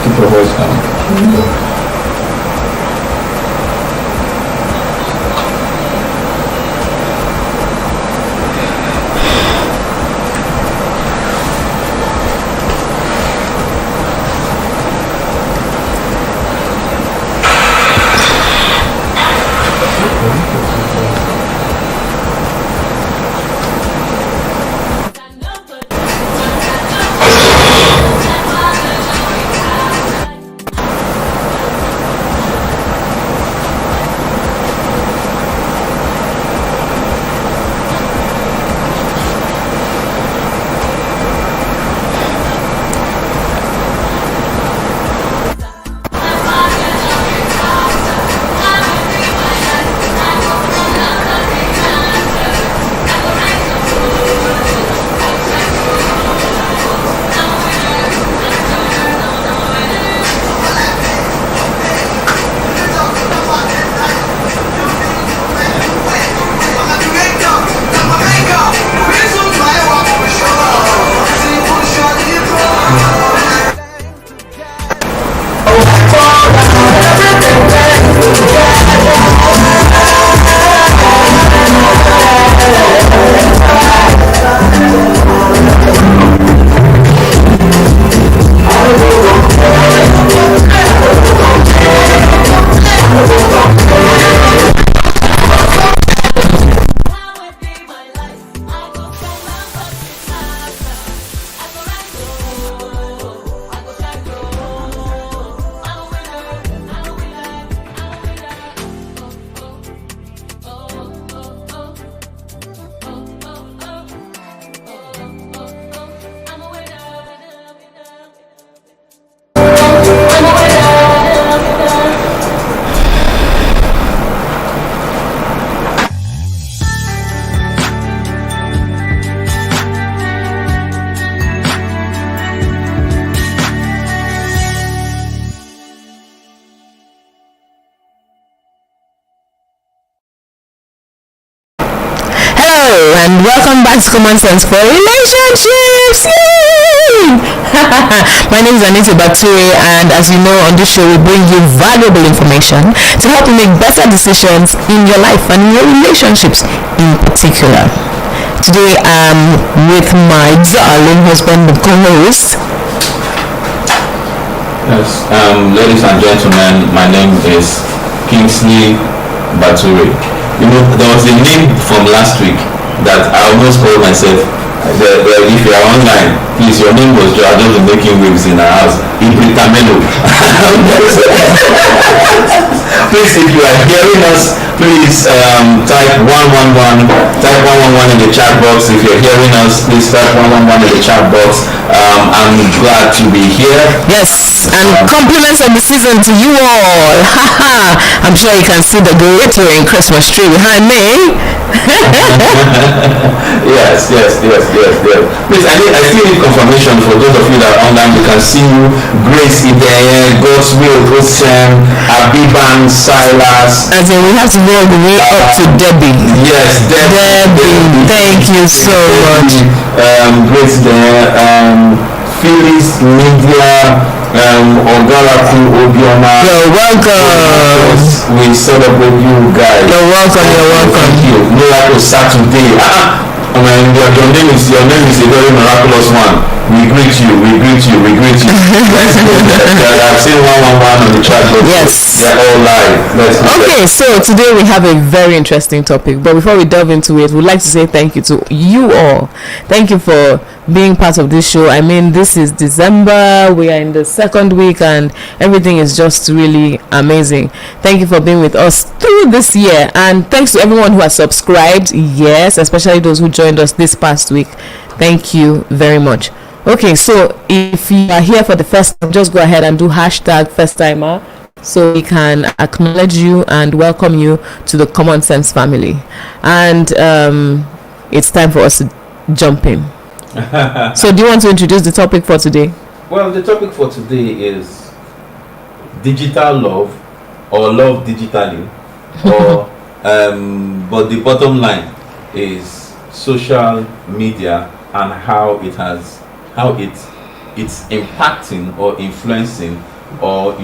keep your voice down. And welcome back to Common Sense for Relationships. Yay! My name is Anietie Bature, and as you know, on this show we bring you valuable information to help you make better decisions in your life and in your relationships in particular. Today I'm with my darling husband, the co-host. Yes, ladies and gentlemen, my name is Kingsley Bature. You know, there was a name from last week that I almost called myself. If you are online, please, your name was Joe. I just been making waves in our house. Ibritamelo. Please, if you are hearing us, please type 111. Type 111 in the chat box. If you're hearing us, please type 111 in the chat box. I'm glad to be here. Yes, and compliments of the season to you all. I'm sure you can see the glittering Christmas tree behind me. Yes. Please, I still need confirmation for those of you that are online. We can see you. Grace Ideye, God's will, Christian, Abiban, Silas. As in, we have to go all the way up to Debbie. Yes, Debbie. Thank you so much. Grace there, Phyllis, Media, Ogaraku, Obioma. You're welcome. We celebrate you guys. You're welcome. Thank you. Miracle Saturday. Your name is a very miraculous one. We greet you. Let's go there. I've seen 111 on the chat box. Yes. They're all live. Okay, so today we have a very interesting topic. But before we delve into it, we'd like to say thank you to you all. Thank you for being part of this show. I mean, this is December. We are in the second week and everything is just really amazing. Thank you for being with us through this year. And thanks to everyone who has subscribed. Yes, especially those who joined us this past week. Thank you very much. Okay, so if you are here for the first time, just go ahead and do hashtag first timer so we can acknowledge you and welcome you to the Common Sense family. And it's time for us to jump in. So do you want to introduce the topic for today? Well, the topic for today is digital love or love digitally, or but the bottom line is social media and how it's impacting or influencing or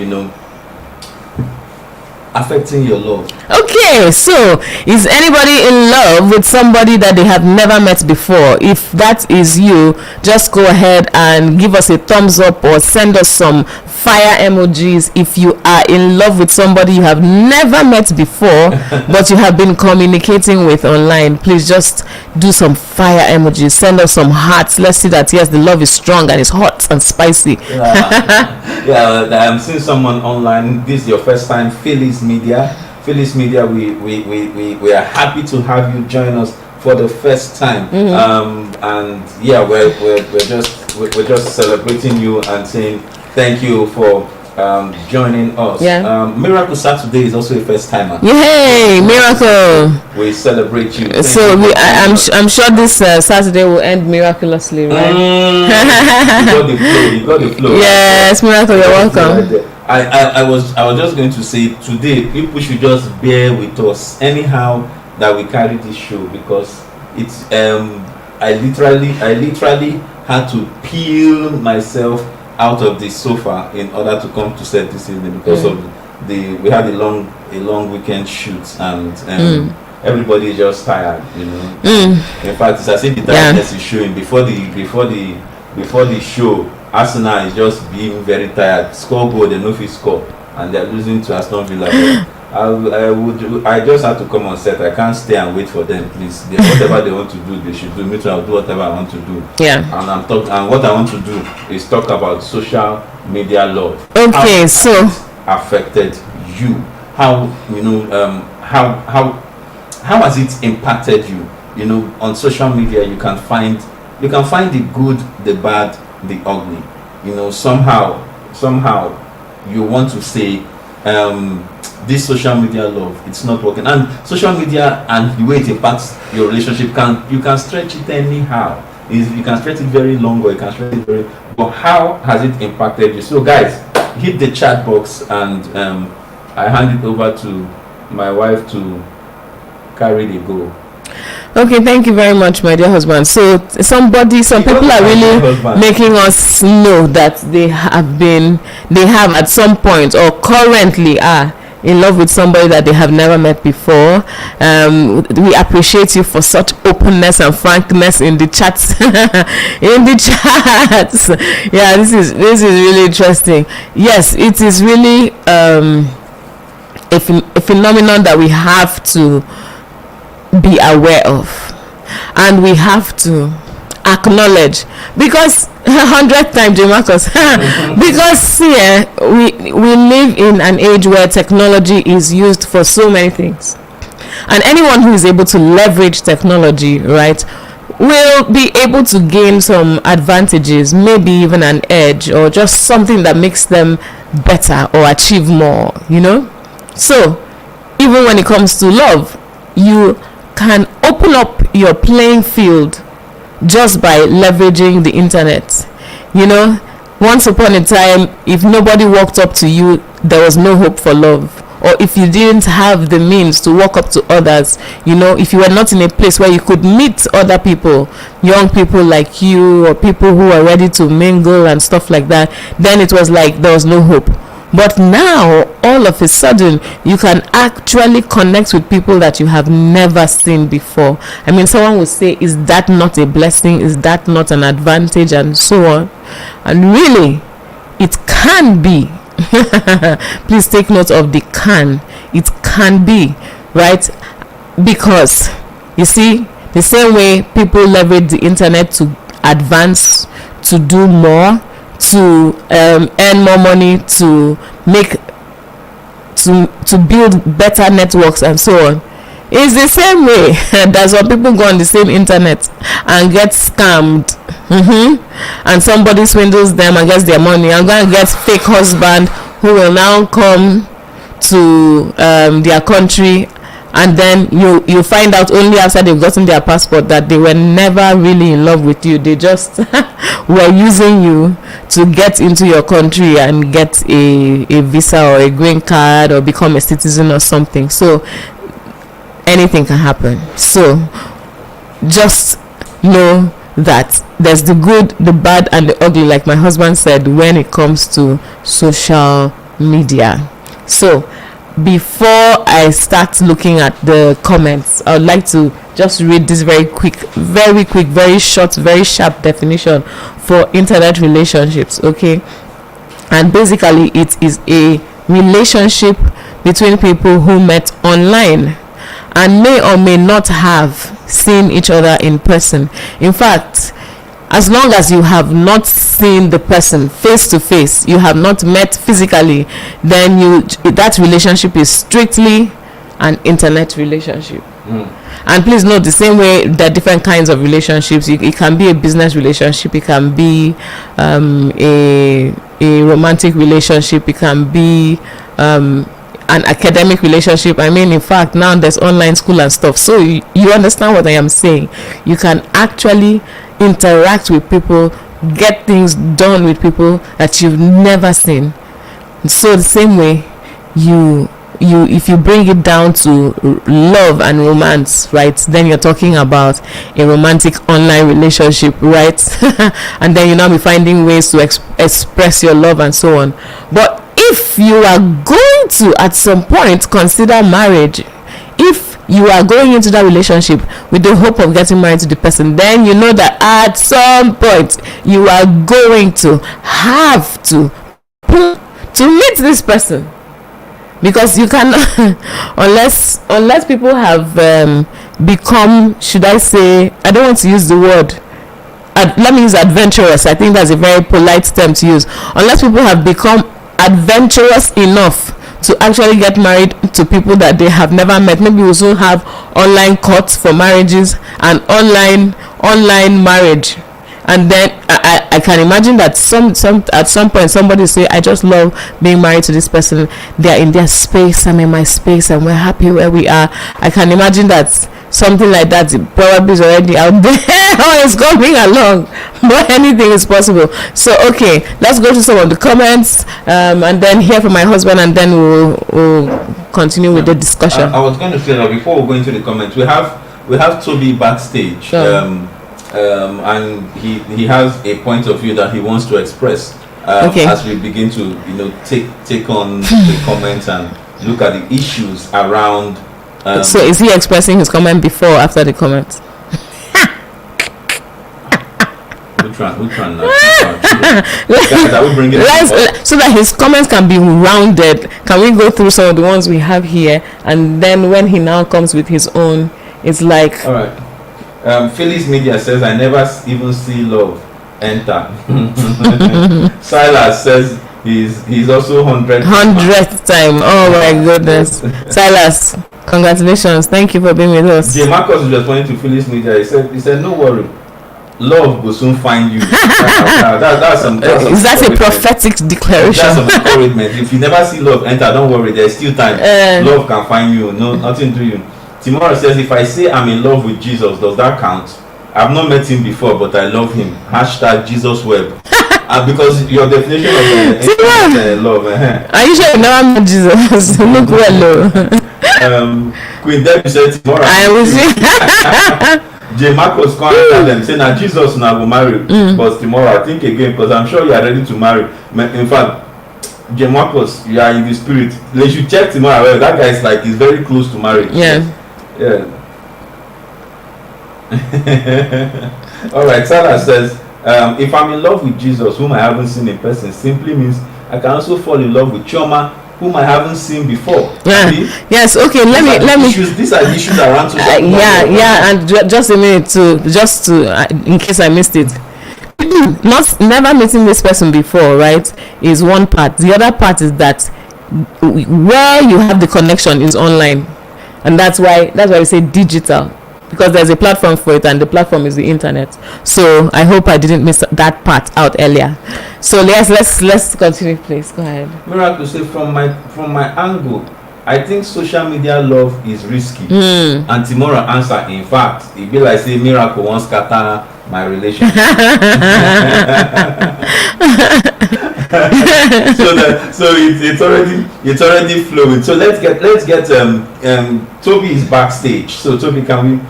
affecting your love. Okay, so is anybody in love with somebody that they have never met before? If that is you, just go ahead and give us a thumbs up or send us some fire emojis. If you are in love with somebody you have never met before but you have been communicating with online, please just do some fire emojis, send us some hearts. Let's see that yes, the love is strong and it's hot and spicy. Yeah, I'm seeing someone online. This is your first time. Phyllis Media, we are happy to have you join us for the first time. And yeah, we're just celebrating you and saying thank you for joining us. Miracle Saturday is also a first timer. Yay, Miracle! We celebrate you. I'm sure this Saturday will end miraculously, right? You got the flow. Yes, Miracle, you're welcome. I was just going to say today people should just bear with us anyhow that we carry this show, because it's I literally had to peel myself out of the sofa in order to come to set this evening, because of we had a long weekend shoot, and everybody is just tired, In fact, it's as if the tiredness is showing before the show. Arsenal is just being very tired. Score goal, they know if score, and they're losing to Aston Villa. I just have to come on set. I can't stay and wait for them, please. Whatever they want to do, they should do. Me too, I'll do whatever I want to do. Yeah. And what I want to do is talk about social media love. Okay, so affected you. How how has it impacted you? On social media you can find the good, the bad, the ugly. Somehow you want to say this social media love, it's not working, and social media and the way it impacts your relationship, you can stretch it anyhow. You can stretch it very long, or you can stretch it very, but how has it impacted you? So guys, hit the chat box, and I hand it over to my wife to carry the go. Okay, thank you very much, my dear husband. So some people are really making us know that they have at some point or currently are in love with somebody that they have never met before. We appreciate you for such openness and frankness in the chats. Yeah, this is really interesting. Yes, it is really a phenomenon that we have to be aware of, and we have to acknowledge, because 100th time, Marcus, because we live in an age where technology is used for so many things, and anyone who is able to leverage technology, right, will be able to gain some advantages, maybe even an edge, or just something that makes them better or achieve more, So even when it comes to love, you can open up your playing field just by leveraging the internet. Once upon a time, if nobody walked up to you, there was no hope for love. Or if you didn't have the means to walk up to others, if you were not in a place where you could meet other people, young people like you, or people who are ready to mingle and stuff like that, then it was like there was no hope. But now, all of a sudden, you can actually connect with people that you have never seen before. I mean, someone would say, is that not a blessing? Is that not an advantage? And so on. And really, it can be. Please take note of the can. It can be, right? Because, you see, the same way people leverage the internet to advance, to do more, to earn more money, to build better networks and so on, it's the same way that some people go on the same internet and get scammed, and somebody swindles them and gets their money and go and get fake husband who will now come to their country, and then you find out only after they've gotten their passport that they were never really in love with you. They just were using you to get into your country and get a visa or a green card or become a citizen or something. So anything can happen. So just know that there's the good, the bad, and the ugly, like my husband said, when it comes to social media. So before I start looking at the comments, I would like to just read this very quick, very short, very sharp definition for internet relationships. Okay, and basically it is a relationship between people who met online and may or may not have seen each other in person. In fact, as long as you have not seen the person face to face, you have not met physically, then that relationship is strictly an internet relationship. And please note, the same way there are different kinds of relationships. It can be a business relationship, it can be a romantic relationship, it can be an academic relationship. I mean, in fact, now there's online school and stuff, so you understand what I am saying. You can actually interact with people, get things done with people that you've never seen. So the same way, you if you bring it down to love and romance, right, then you're talking about a romantic online relationship, right? And then you now be finding ways to express your love and so on. But if you are going to at some point consider marriage, if you are going into that relationship with the hope of getting married to the person, then you know that at some point you are going to have to meet this person, because you cannot unless people have become, should I say, I don't want to use the word, let me use adventurous. I think that's a very polite term to use. Unless people have become adventurous enough to actually get married to people that they have never met. Maybe we soon have online courts for marriages and online marriage. And then I can imagine that at some point somebody say, I just love being married to this person. They are in their space, I'm in my space, and we're happy where we are. I can imagine that something like that probably is already out there or is coming along, but anything is possible. So okay, let's go to some of the comments and then hear from my husband, and then we'll continue with the discussion. I was going to say that before we go into the comments, we have Toby backstage. And he has a point of view that he wants to express as we begin to take on the comments and look at the issues around. So is he expressing his comment before or after the comment? Which one? Guys, are we bringing so that his comments can be rounded. Can we go through some of the ones we have here, and then when he now comes with his own, it's like, all right. Phyllis Media says, I never even see love enter. Silas says he's also 100th time. Oh my goodness. Silas, congratulations. Thank you for being with us. J. Marcus was responding to Phyllis Media. He said, no worry. Love will soon find you. That's a prophetic declaration. That's some encouragement. If you never see love enter, don't worry. There's still time. Love can find you. No, nothing to you. Timora says, if I say I'm in love with Jesus, does that count? I've not met him before, but I love him. #JesusWeb. Because your definition of love. Are you sure you never met Jesus? Look well. Queen Debbie said, Timora. I was J. Marcos contacted them saying that Jesus now will marry. But Timora, think again, because I'm sure you are ready to marry. In fact, J. Marcos, you are in the spirit. They should check Timora. Well, that guy is he's very close to marriage. Yeah. All right, Sarah says, if I'm in love with Jesus, whom I haven't seen in person, simply means I can also fall in love with Chioma, whom I haven't seen before. Yes. Okay. Let me. These are issues around social media. And just a minute to in case I missed it. Never meeting this person before, right, is one part. The other part is that where you have the connection is online. And that's why we say digital, because there's a platform for it, and the platform is the internet. So I hope I didn't miss that part out earlier. So let's continue, please. Go ahead. Miracle say, from my angle, I think social media love is risky. And Timora answer, in fact, it be like say Miracle wants scatter my relationship. so it's already flowing. So let's get Toby is backstage. So Toby, can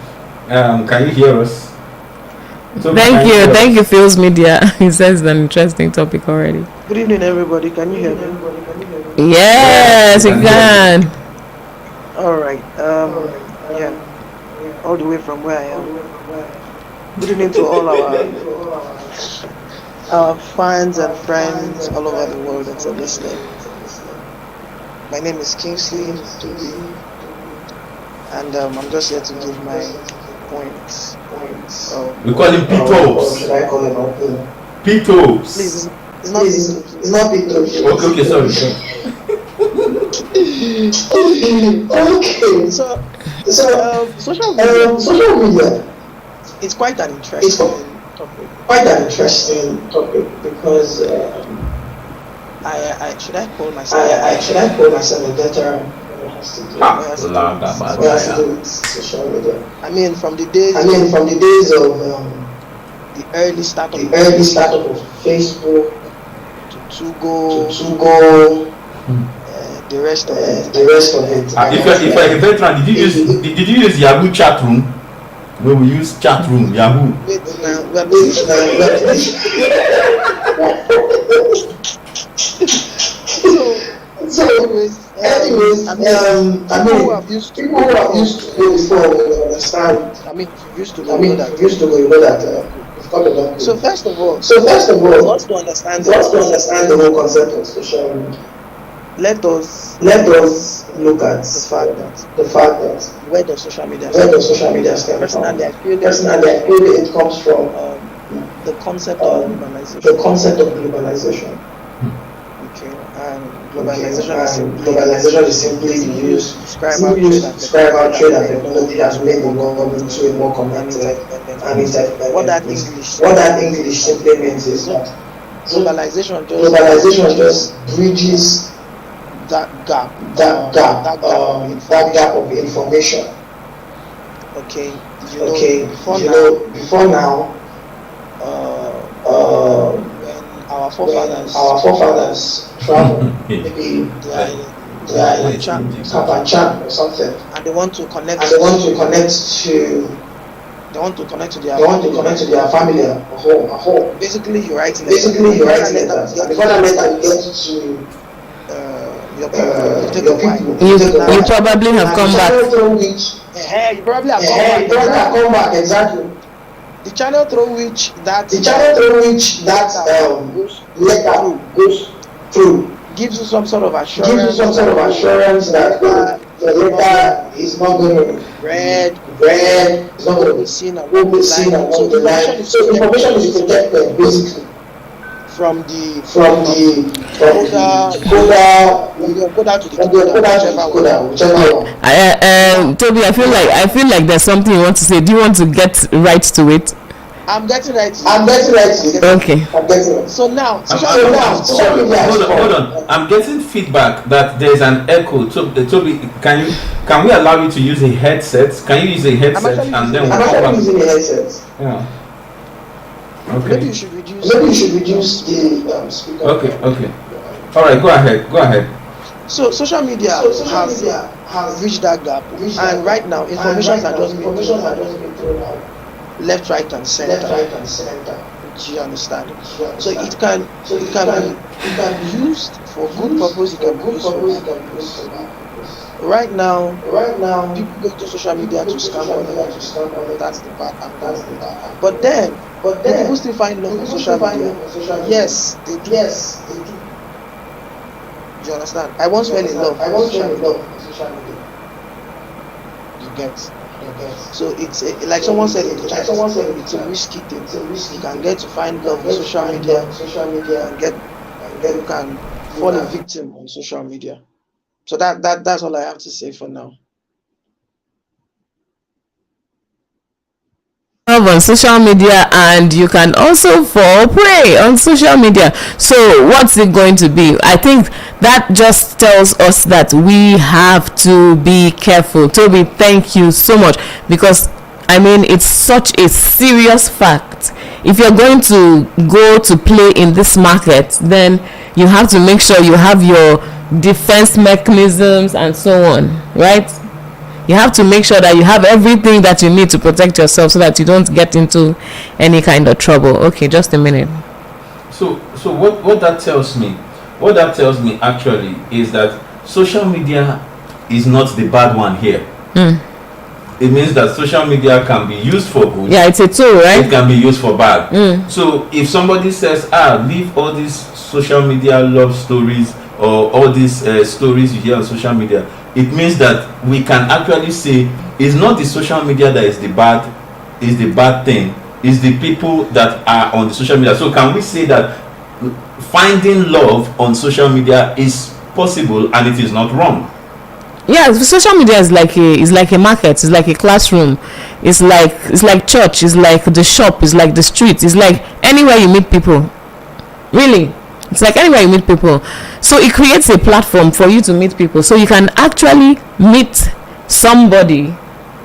you hear us? So Thank you, Phil's Media. He says it's an interesting topic already. Good evening, everybody. Can you hear me? Yes, you can. All right. Yeah. All the way from where I am. Good evening to all our fans and friends all over the world that are listening. My name is Kingsley, and I'm just here to give my points. we call him P-Tops. Should I call him P-Tops. Please, it's not P-Tops. Okay, sorry. Okay. So social media. It's quite an interesting topic. Because I should I call myself a veteran? What has to do with social media? I mean, from the days of the early start of Facebook to Tugo, the rest of it. If you're a veteran, did you use Yahoo chat room? When we use chat room, Yahoo. Wait, now, so anyways, people who have used to go before will understand. I mean, used to go, you know that. So first of all, let's to understand the whole concept of social media. Let us look at the fact that where does social media stem from? Personally, I feel it comes from the concept of globalization. Okay, and globalization is simply used to describe how trade and technology has made the world into a more connected and interdependent. What that English simply means is that globalization just bridges that gap of information. Okay, before now, when our forefathers travel, maybe they are in Kapanchan or something, and they want to connect to their family at home. Basically, you write letters. Before that letter gets to your people. You probably have come back. You probably have come back. Exactly. The channel through which that letter goes through gives you some sort of assurance that the letter is not going to be read, it's not going to be seen along the line. So information is protected basically from the coda to the whichever one. Toby, I feel like there's something you want to say. Do you want to get right to it? I'm getting right to it. Okay. So now, hold on. I'm getting feedback that there's an echo. Toby, can we allow you to use a headset? Can you use a headset and then I'm using a headset. Yeah. Okay. Maybe you should reduce the speaker. Okay. All right, go ahead. So social media has bridged that gap, and right now information are just being thrown out, left, right, and center. Do you understand? So it can be used for good purpose. It can be used for bad purpose. Right now, people go to social media to scam others. That's the bad part. But then people still find love on social media. Yes, they do. Do you understand? I once fell in love on social media. You get. So it's like someone said in the chat. It's a risky thing. You can get to find love on social media, and you can fall a victim on social media. So that's all I have to say for now. On social media, and you can also fall prey on social media. So what's it going to be? I think that just tells us that we have to be careful. Toby, thank you so much, because I mean it's such a serious fact. If you're going to go to play in this market, then you have to make sure you have your defense mechanisms and so on, right? You have to make sure that you have everything that you need to protect yourself so that you don't get into any kind of trouble. Okay, just a minute. So what that tells me actually is that social media is not the bad one here. It means that social media can be used for good. Yeah, it's a tool, right? It can be used for bad. So if somebody says, leave all these social media love stories or all these stories you hear on social media, it means that we can actually say it's not the social media that is the bad thing, it's the people that are on the social media. So can we say that finding love on social media is possible and it is not wrong? Yeah, social media is like a market, it's like a classroom, it's like church, it's like the shop, it's like the street, it's like anywhere you meet people. Really, it's like anywhere you meet people. So it creates a platform for you to meet people, so you can actually meet somebody,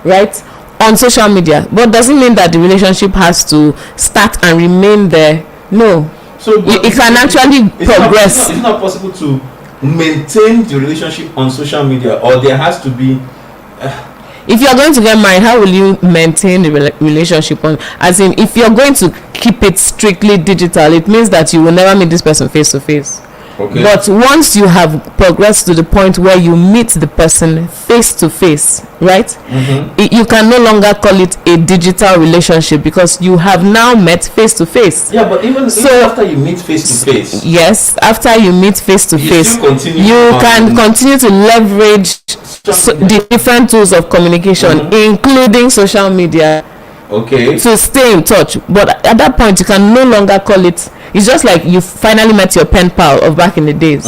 right, on social media. But doesn't mean that the relationship has to start and remain there. No. So it can actually progress. It's not possible to maintain the relationship on social media, or there has to be if you're going to get married, how will you maintain the relationship on, as in if you're going to keep it strictly digital, it means that you will never meet this person face to face. Okay. But once you have progressed to the point where you meet the person face to face, right? You can no longer call it a digital relationship because you have now met face to face. Yeah, but even after you meet face to face. Yes, after you meet face to face, you can continue to leverage the different tools of communication, including social media. Okay. To stay in touch, but at that point you can no longer call it. It's just like you finally met your pen pal of back in the days.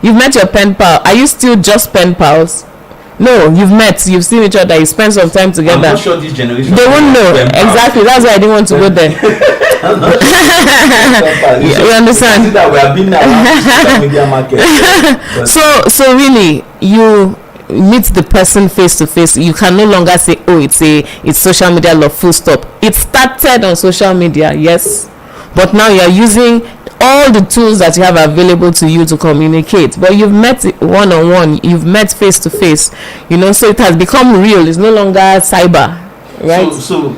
You've met your pen pal. Are you still just pen pals? No, you've seen each other, you spend some time together. I'm not sure this generation they won't know exactly. That's why I didn't want to go there. You understand? That we have been around social media market. So really, you meet the person face to face. You can no longer say, it's social media love, full stop. It started on social media, yes, but now you are using all the tools that you have available to you to communicate. But you've met one-on-one, you've met face to face, so it has become real. It's no longer cyber, right? So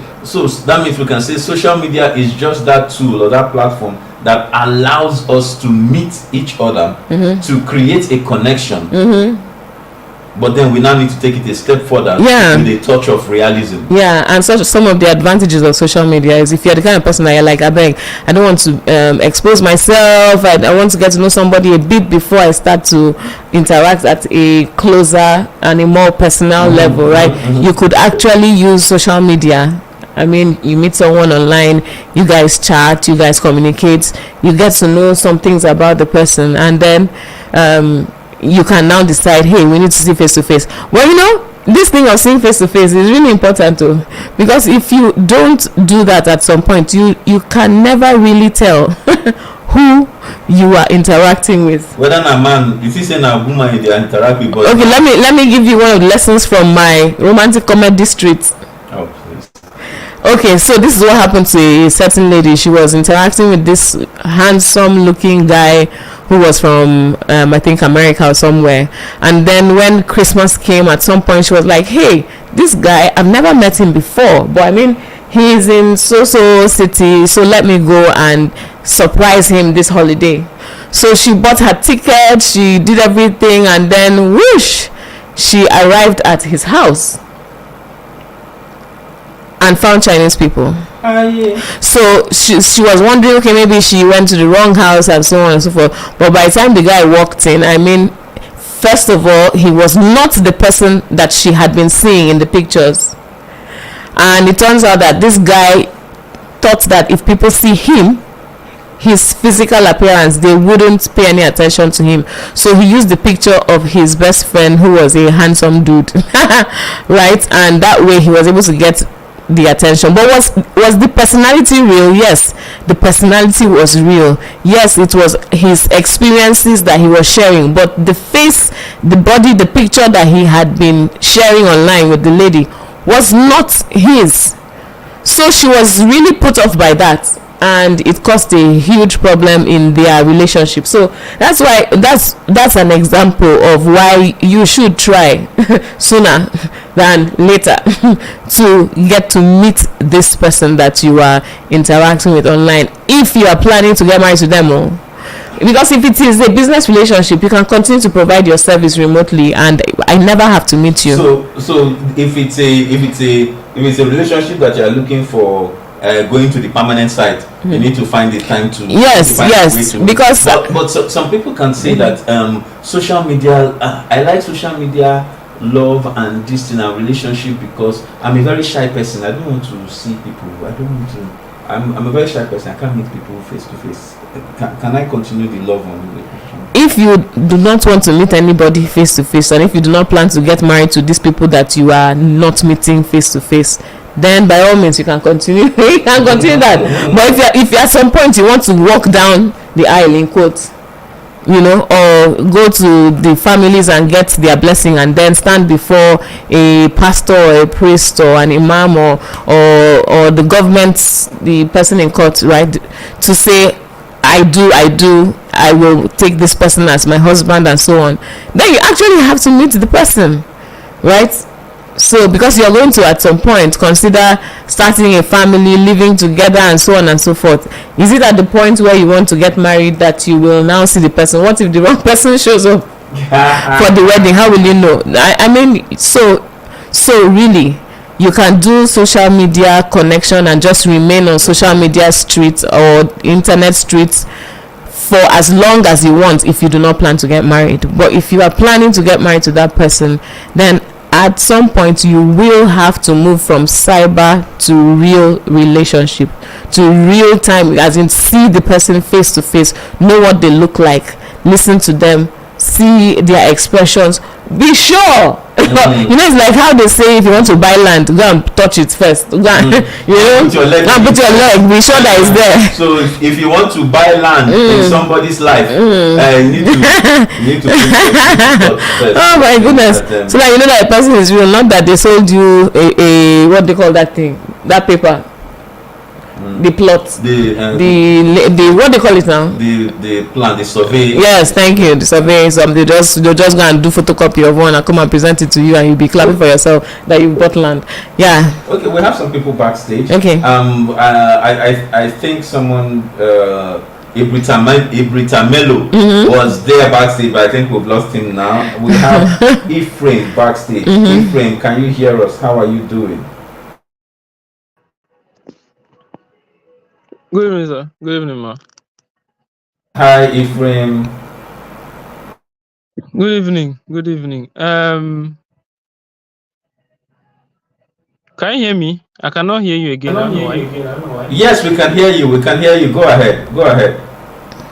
that means we can say social media is just that tool or that platform that allows us to meet each other, to create a connection. But then we now need to take it a step further with a touch of realism. Yeah, and some of the advantages of social media is if you're the kind of person that you're like, I don't want to expose myself, I want to get to know somebody a bit before I start to interact at a closer and a more personal level, right? You could actually use social media. I mean, you meet someone online, you guys chat, you guys communicate, you get to know some things about the person, and then you can now decide, hey, we need to see face to face. Well, this thing of seeing face to face is really important too, because if you don't do that at some point, you can never really tell who you are interacting with. Whether a man, if you say a woman you interact with. Okay, let me give you one of the lessons from my romantic comedy street. Oh, please. Okay, so this is what happened to a certain lady. She was interacting with this handsome looking guy who was from I think America or somewhere, and then when Christmas came, at some point she was like, hey, this guy, I've never met him before, but I mean, he's in so city, so let me go and surprise him this holiday. So she bought her ticket, she did everything, and then whoosh, she arrived at his house and found Chinese people. So she was wondering, okay, maybe she went to the wrong house and so on and so forth. But by the time the guy walked in, I mean, first of all, he was not the person that she had been seeing in the pictures. And it turns out that this guy thought that if people see him, his physical appearance, they wouldn't pay any attention to him. So he used the picture of his best friend who was a handsome dude. Right? And that way he was able to get the attention. But was the personality real? Yes, the personality was real. Yes, it was his experiences that he was sharing, but the face, the body, the picture that he had been sharing online with the lady was not his. So she was really put off by that, and it caused a huge problem in their relationship. So that's why that's an example of why you should try sooner than later to get to meet this person that you are interacting with online, if you are planning to get married to them. Because if it is a business relationship, you can continue to provide your service remotely, and I never have to meet you. So if it's a relationship that you are looking for, going to the permanent site, you need to find the time to. Yes, because but some people can say that social media. I like social media, love and this in our relationship because I'm a very shy person. I don't want to see people. I don't want to. I'm a very shy person. I can't meet people face to face. Can I continue the love on the? If you do not want to meet anybody face to face, and if you do not plan to get married to these people that you are not meeting face to face, then by all means you can continue. You can continue that. But if at some point you want to walk down the aisle in quotes, or go to the families and get their blessing, and then stand before a pastor or a priest or an imam or the government, the person in court, right, to say I will take this person as my husband and so on, then you actually have to meet the person, right? So because you're going to at some point consider starting a family, living together and so on and so forth, is it at the point where you want to get married that you will now see the person? What if the wrong person shows up for the wedding? How will you know? I mean, so really you can do social media connection and just remain on social media streets or internet streets for as long as you want if you do not plan to get married. But if you are planning to get married to that person, then at some point you will have to move from cyber to real relationship, to real time, as in see the person face to face, know what they look like, listen to them, see their expressions, be sure. It's like how they say if you want to buy land, go and touch it first. Go and, put your leg, be sure that it's there. So if you want to buy land in somebody's life, you need to put your first. Oh my goodness. So that you know that a person is real, not that they sold you a what they call that thing, that paper, the plot, the what they call it now, the plan, the survey. Yes, thank you. The survey. They'll just go and do photocopy of one and come and present it to you, and you'll be clapping for yourself that you bought land. Yeah. Okay, we have some people backstage. Okay. I think someone Ibrita Melo was there backstage, but I think we've lost him now. We have Ephraim backstage. Ephraim, can you hear us? How are you doing? Good evening, sir. Good evening, ma. Hi, Ephraim. Good evening. Good evening. Can you hear me? I cannot hear you again. I don't know why. Yes, we can hear you. We can hear you. Go ahead. Go ahead.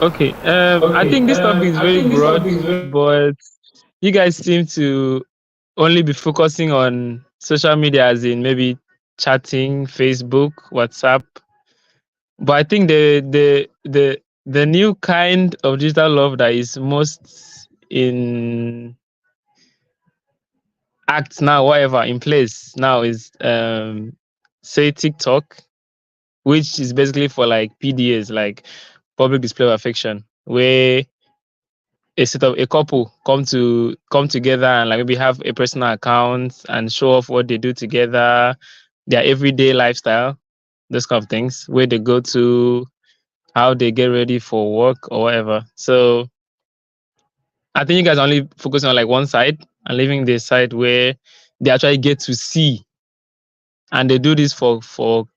Okay. I think this topic is very broad, but you guys seem to only be focusing on social media, as in maybe chatting, Facebook, WhatsApp. But I think the new kind of digital love that is most in act now, whatever, in place now is say TikTok, which is basically for like PDAs, like public display of affection, where a couple come together and like maybe have a personal account and show off what they do together, their everyday lifestyle, those kind of things, where they go to, how they get ready for work or whatever. So I think you guys are only focusing on like one side and leaving the side where they actually get to see. And they do this for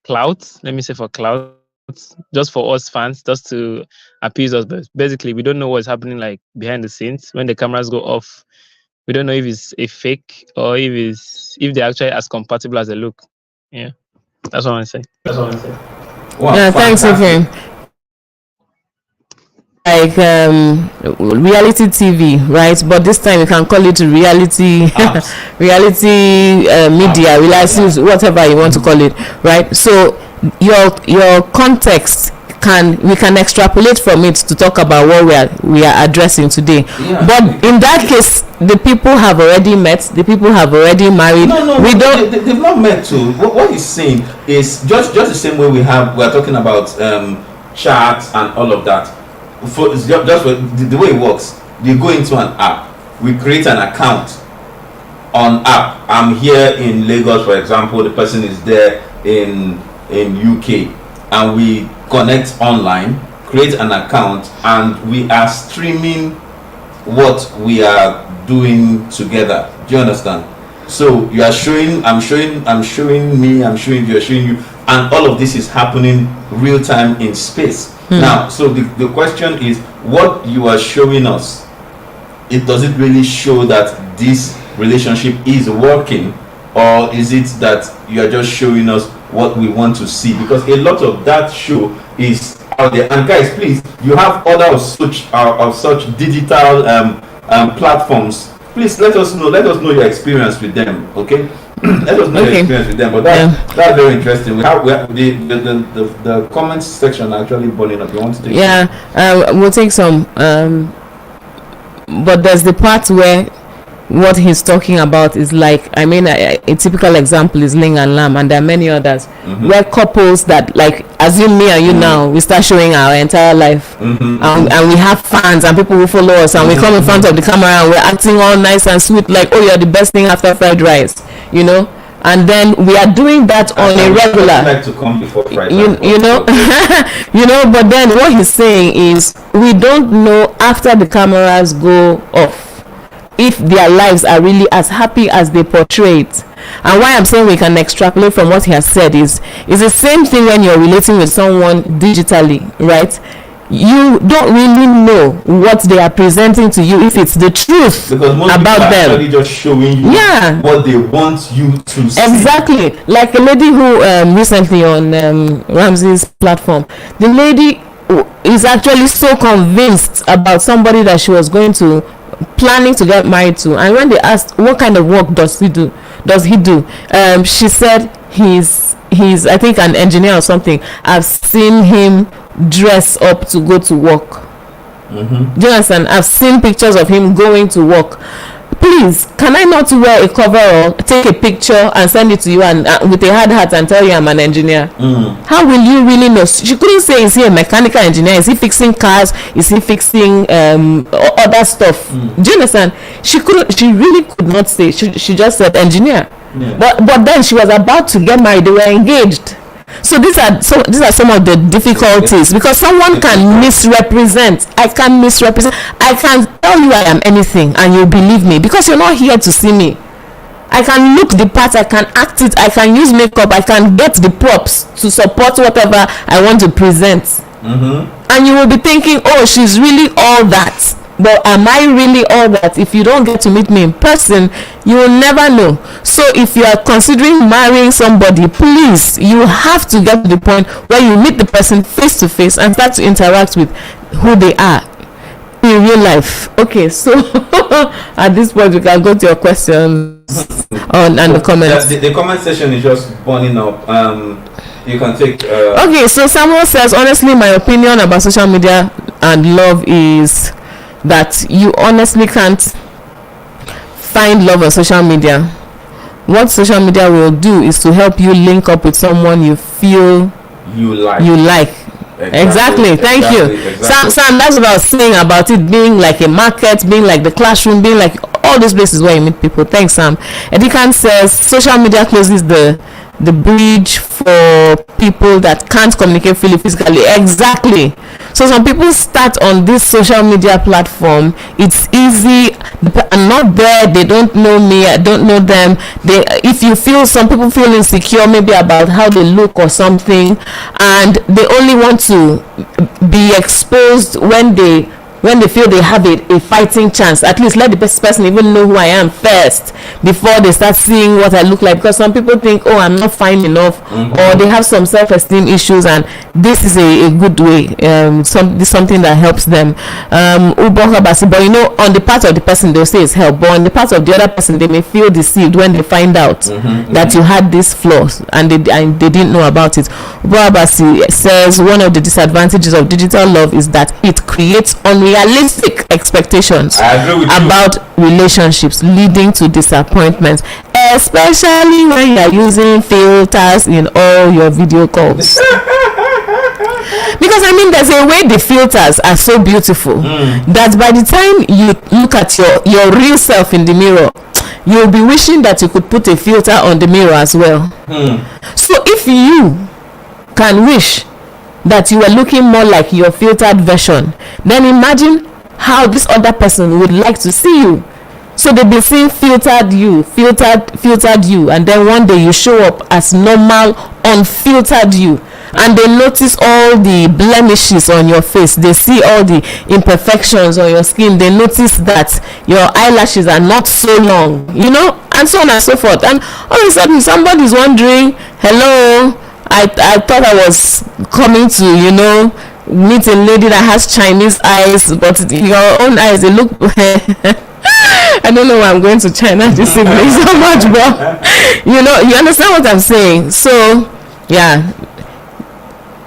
clout. Let me say for clout, just for us fans, just to appease us. But basically, we don't know what's happening like behind the scenes when the cameras go off. We don't know if it's a fake or if they're actually as compatible as they look. Yeah. That's what I say. Wow, yeah, thanks, Ephraim. Like reality TV, right? But this time you can call it reality, media, reality, whatever you want to call it, right? So your context we can extrapolate from it to talk about what we are addressing today. Yeah. But in that case, the people have already met, the people have already married. We don't. They've not met too. What he's saying is just the same way we're talking about charts and all of that. For just the way it works, you go into an app. We create an account on app. I'm here in Lagos, for example. The person is there in UK, and we connect online, create an account, and we are streaming what we are doing together. Do you understand? So you are showing, I'm showing me, I'm showing you, showing you, and all of this is happening real time in space. Now, so the question is, what you are showing us, it does it really show that this relationship is working, or is it that you are just showing us what we want to see? Because a lot of that show is out there. And guys, please, you have other of such digital platforms. Please let us know your experience with them. Okay. Let us know your experience with them. But that's very interesting. We have the comments section actually burning up. You want to take we'll take some but there's the part where what he's talking about is like, I mean, a typical example is Ling and Lam, and there are many others where couples that, like, assume me and you now, we start showing our entire life, and we have fans and people who follow us, and we come in front of the camera and we're acting all nice and sweet, like, oh, you're the best thing after fried rice, you know. And then we are doing that on a regular. Like to come before Friday. You know, you know. But then what he's saying is, we don't know after the cameras go off if their lives are really as happy as they portray it. And why I'm saying we can extrapolate from what he has said is the same thing when you're relating with someone digitally, right? You don't really know what they are presenting to you, if it's the truth about them. Actually just showing you what they want you to see. Exactly. Like a lady who recently on Ramsey's platform, the lady is actually so convinced about somebody that she was planning to get married to, and when they asked what kind of work does he do, she said he's I think an engineer or something. I've seen him dress up to go to work. Do you understand? I've seen pictures of him going to work. Please, can I not wear a coverall, take a picture and send it to you, and with a hard hat, and tell you I'm an engineer? How will you really know? She couldn't say, is he a mechanical engineer? Is he fixing cars? Is he fixing other stuff? Do you understand? She really could not say. She just said engineer. But then she was about to get married. They were engaged. So these are some of the difficulties, because someone can misrepresent. I can misrepresent. I can tell you I am anything and you believe me because you're not here to see me. I can look the part, I can act it, I can use makeup, I can get the props to support whatever I want to present. And you will be thinking, oh, she's really all that. But am I really all that? If you don't get to meet me in person, you will never know. So if you are considering marrying somebody, please, you have to get to the point where you meet the person face to face and start to interact with who they are in real life. Okay, so at this point we can go to your questions and the comments. The comment section is just burning up. You can take okay, so Samuel says, honestly, my opinion about social media and love is that you honestly can't find love on social media. What social media will do is to help you link up with someone you feel you like. Exactly. Thank you. Exactly. Sam, that's what I was saying about it being like a market, being like the classroom, being like all these places where you meet people. Thanks, Sam. Edikan says social media closes the bridge for people that can't communicate freely physically. Exactly. So some people start on this social media platform. It's easy. I'm not there. They don't know me. I don't know them. Some people feel insecure maybe about how they look or something, and they only want to be exposed when they feel they have a fighting chance. At least let the person even know who I am first before they start seeing what I look like, because some people think, oh, I'm not fine enough, or they have some self-esteem issues, and this is a good way, something that helps them. But you know, on the part of the person they'll say it's help, but on the part of the other person they may feel deceived when they find out that you had these flaws and they didn't know about it. Ubahobasi says one of the disadvantages of digital love is that it creates unrealistic unrealistic expectations I agree with you. about relationships, leading to disappointment, especially when you are using filters in all your video calls. Because I mean, there's a way the filters are so beautiful that by the time you look at your real self in the mirror, you'll be wishing that you could put a filter on the mirror as well. So if you can wish that you were looking more like your filtered version, then imagine how this other person would like to see you. So they've been seeing filtered you, and then one day you show up as normal, unfiltered you, and they notice all the blemishes on your face, they see all the imperfections on your skin, they notice that your eyelashes are not so long, and so on and so forth. And all of a sudden somebody's wondering, hello, I thought I was coming to meet a lady that has Chinese eyes, but your own eyes, they look I don't know why I'm going to China this evening so much, but you understand what I'm saying. So yeah,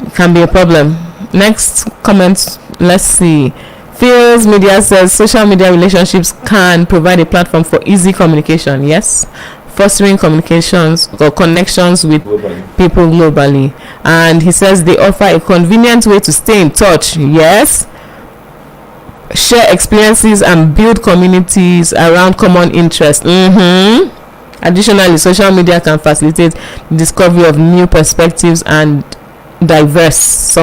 it can be a problem. Next comment, let's see. Feels Media says social media relationships can provide a platform for easy communication. Yes, fostering communications or connections with people globally. And he says they offer a convenient way to stay in touch. Yes, share experiences and build communities around common interests. Additionally, social media can facilitate the discovery of new perspectives and diverse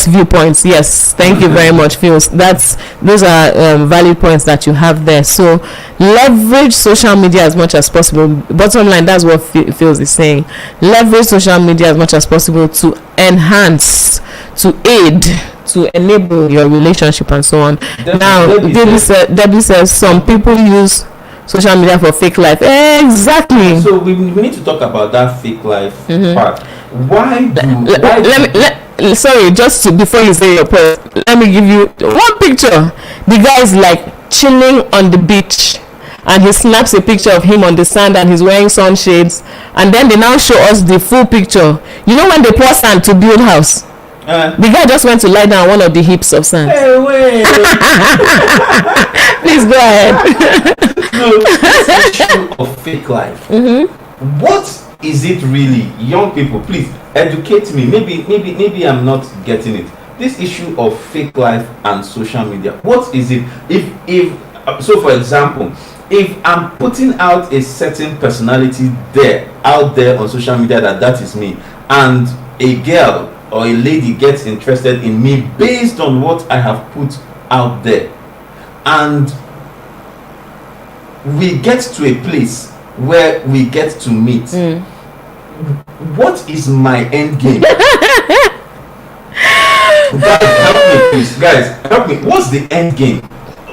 viewpoints. Yes, thank you very much, Phil. Those are valid points that you have there. So leverage social media as much as possible. Bottom line, that's what Phil is saying. Leverage social media as much as possible to enhance, to aid, to enable your relationship and so on. Debbie says some people use social media for fake life. Exactly. So we need to talk about that fake life part. Before you say your point, let me give you one picture. The guy is like chilling on the beach, and he snaps a picture of him on the sand, and he's wearing sunshades, and then they now show us the full picture. When they pour sand to build house, the guy just went to lie down on one of the heaps of sand. Hey, wait. Please go ahead. So this issue of fake life, what is it really? Young people, please educate me. Maybe I'm not getting it. This issue of fake life and social media, what is it? If so, for example, if I'm putting out a certain personality out there on social media that is me, and a girl or a lady gets interested in me based on what I have put out there, and we get to a place where we get to meet, what is my end game? Guys, help me, please. Guys, help me. What's the end game?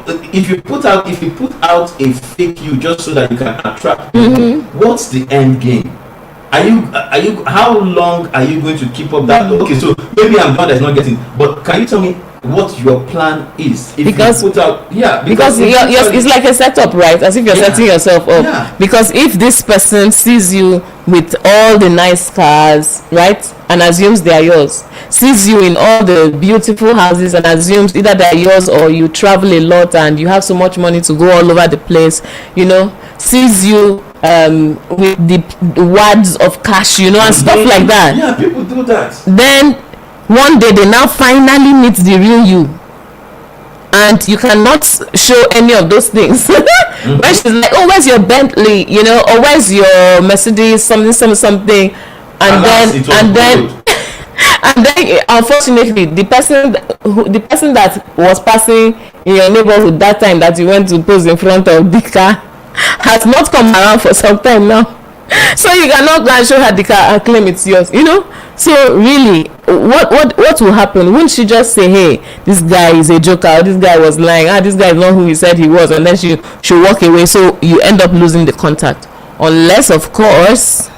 If you put out a fake you just so that you can attract people, what's the end game? Are you how long are you going to keep up that? Okay, so maybe I'm done, that's not getting, but can you tell me what your plan is? Because you put out, because it's like a setup, right? As if you're setting yourself up. Because if this person sees you with all the nice cars, right, and assumes they are yours, sees you in all the beautiful houses and assumes either they are yours, or you travel a lot and you have so much money to go all over the place, sees you with the wads of cash, and stuff like that. Yeah, people do that. Then one day they now finally meet the real you, and you cannot show any of those things. When she's like, oh, where's your Bentley, or where's your Mercedes, something, and then unfortunately the person that was passing in your neighborhood that time that you went to pose in front of the car has not come around for some time now, so you cannot go and show her the car and claim it's yours. So really, what will happen? Won't she just say, hey, this guy is a joker, or this guy was lying, this guy is not who he said he was, and then she'll walk away, so you end up losing the contact. Unless, of course,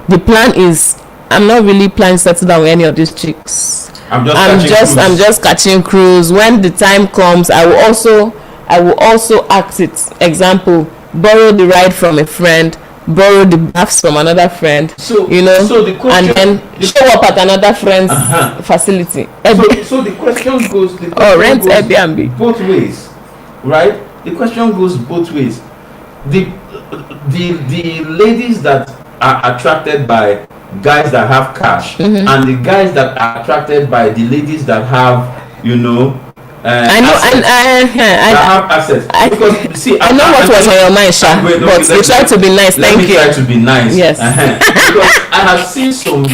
the plan is, I'm not really planning to settle down with any of these chicks. I'm just catching cruise. When the time comes, I will also act it. Example, borrow the ride from a friend, borrow the baths from another friend, So the and question, then show up at another friend's facility. so the question goes, Rent Airbnb. both ways, right? The question goes both ways. The ladies that are attracted by guys that have cash, and the guys that are attracted by the ladies that have, I know, assets, and that have assets. Because see, I know what was on your mind, Sha, but you try to be nice. Let Thank me you. try to be nice. Yes. Because I have seen some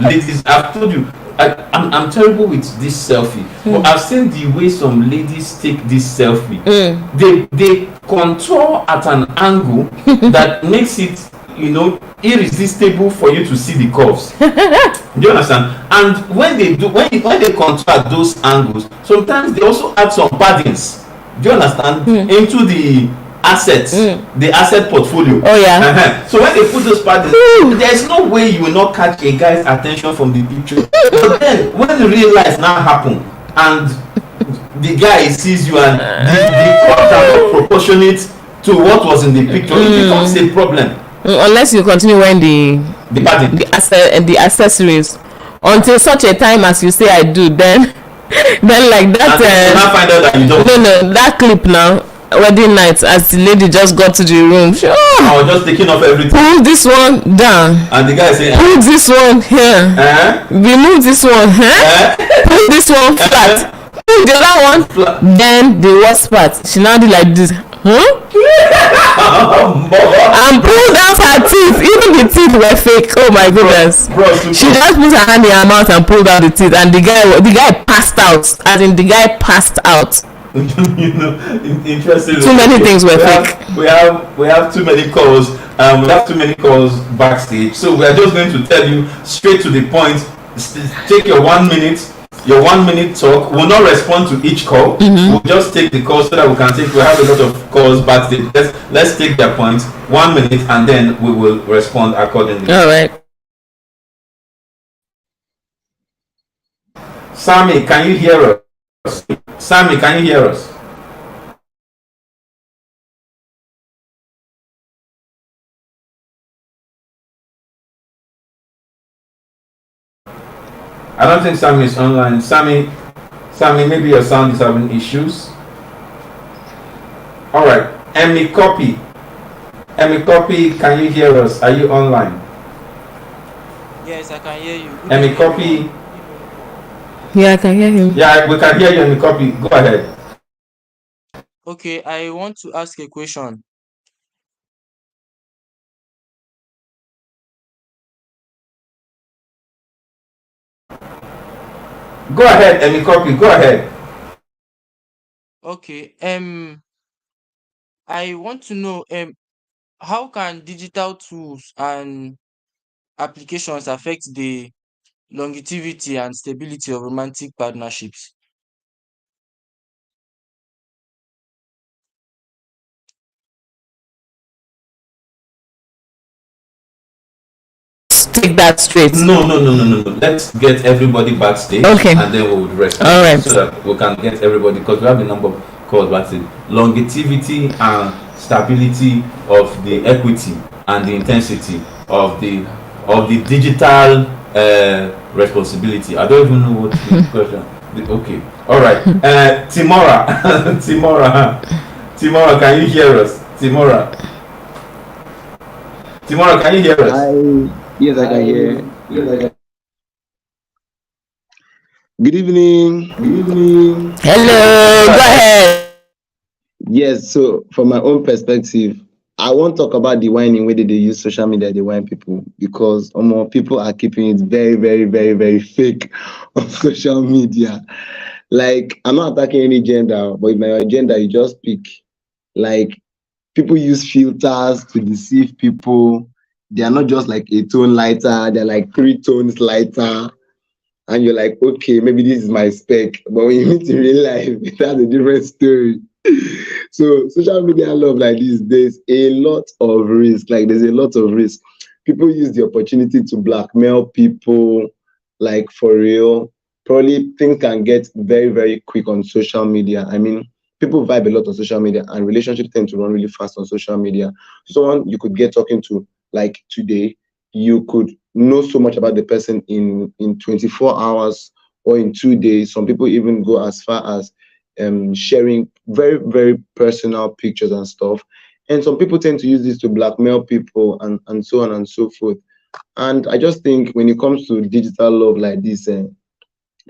ladies. I've told you, I'm terrible with this selfie, but I've seen the way some ladies take this selfie. They contour at an angle that makes it, irresistible for you to see the curves. Do you understand? And when they contour at those angles, sometimes they also add some paddings. Do you understand? Into the assets, the asset portfolio. Oh yeah. So when they put those paddings, there's no way you will not catch a guy's attention from the picture. But then when the real life now happen and the guy sees you and the curves are not proportionate to what was in the picture, it becomes a problem. Unless you continue wearing The padding, the accessories until such a time as you say I do, then like that. And now find out that you don't. No, that clip now, wedding night, as the lady just got to the room. I was just taking off everything. Pull this one down. And the guy saying, pull this one here. Remove this one here. Pull this one flat. Pull the other one flat. Then the worst part, she now did like this. And pulled out her teeth. Even the teeth were fake. Oh my goodness. She just put her hand in her mouth and pulled out the teeth, and the guy passed out. As in, the guy passed out. Interesting. Too many things were fake. We have too many calls. We have too many calls backstage. So we are just going to tell you straight to the point. Take your 1 minute. Your 1 minute talk. We'll not respond to each call. We'll just take the call so that we have a lot of calls back. Let's take their points. 1 minute, and then we will respond accordingly. All right. Sammy, can you hear us? Sammy, can you hear us? I don't think Sammy is online. Sammy, maybe your sound is having issues. All right. Emmy Copy, can you hear us? Are you online? Yes, I can hear you. Emmy Copy. Yeah, I can hear him. Yeah, we can hear you, Emmy Copy. Go ahead. Okay, I want to ask a question. Go ahead, Emmy Copy. Go ahead. Okay, I want to know how can digital tools and applications affect the longevity and stability of romantic partnerships? Take that straight. No. Let's get everybody backstage. Okay. And then we will rest. All right. So that we can get everybody, because we have a number of calls backstage. Longevity and stability of the equity and the intensity of the digital responsibility. I don't even know what the question. Okay. All right. Timora, can you hear us? Timora, can you hear us? Yes, I can hear. Good evening. Hello. Go ahead. Yes, so from my own perspective, I won't talk about the whining where they use social media, they whine people, because people are keeping it very, very, very, very fake on social media. Like, I'm not attacking any gender, but if my gender, you just pick. Like, people use filters to deceive people. They are not just like a tone lighter, they're like 3 tones lighter. And you're like, okay, maybe this is my spec. But when you meet in real life, that's a different story. So social media love like this, there's a lot of risk. Like, there's a lot of risk. People use the opportunity to blackmail people, like, for real. Probably things can get very, very quick on social media. I mean, people vibe a lot on social media, and relationships tend to run really fast on social media. Someone you could get talking to like today, you could know so much about the person in 24 hours or in 2 days. Some people even go as far as sharing very, very personal pictures and stuff. And some people tend to use this to blackmail people and so on and so forth. And I just think when it comes to digital love like this,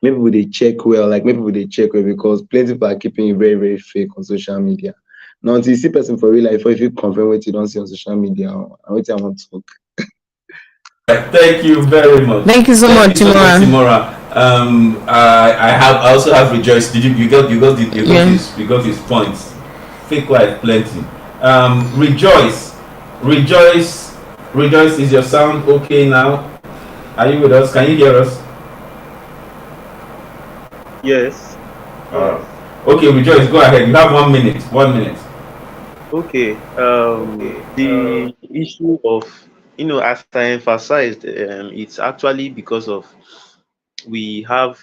maybe they check well, because plenty people are keeping it very, very fake on social media. Now, until you see person for real life, or if you confirm what you don't see on social media, I want to talk. Thank you very much. Thank you so much, Timora. I also have Rejoice. Did you got his points? Fake life plenty. Rejoice, is your sound okay now? Are you with us? Can you hear us? Yes. Okay, Rejoice, go ahead. You have 1 minute. 1 minute. Okay. The issue of, as I emphasized, it's actually because of we have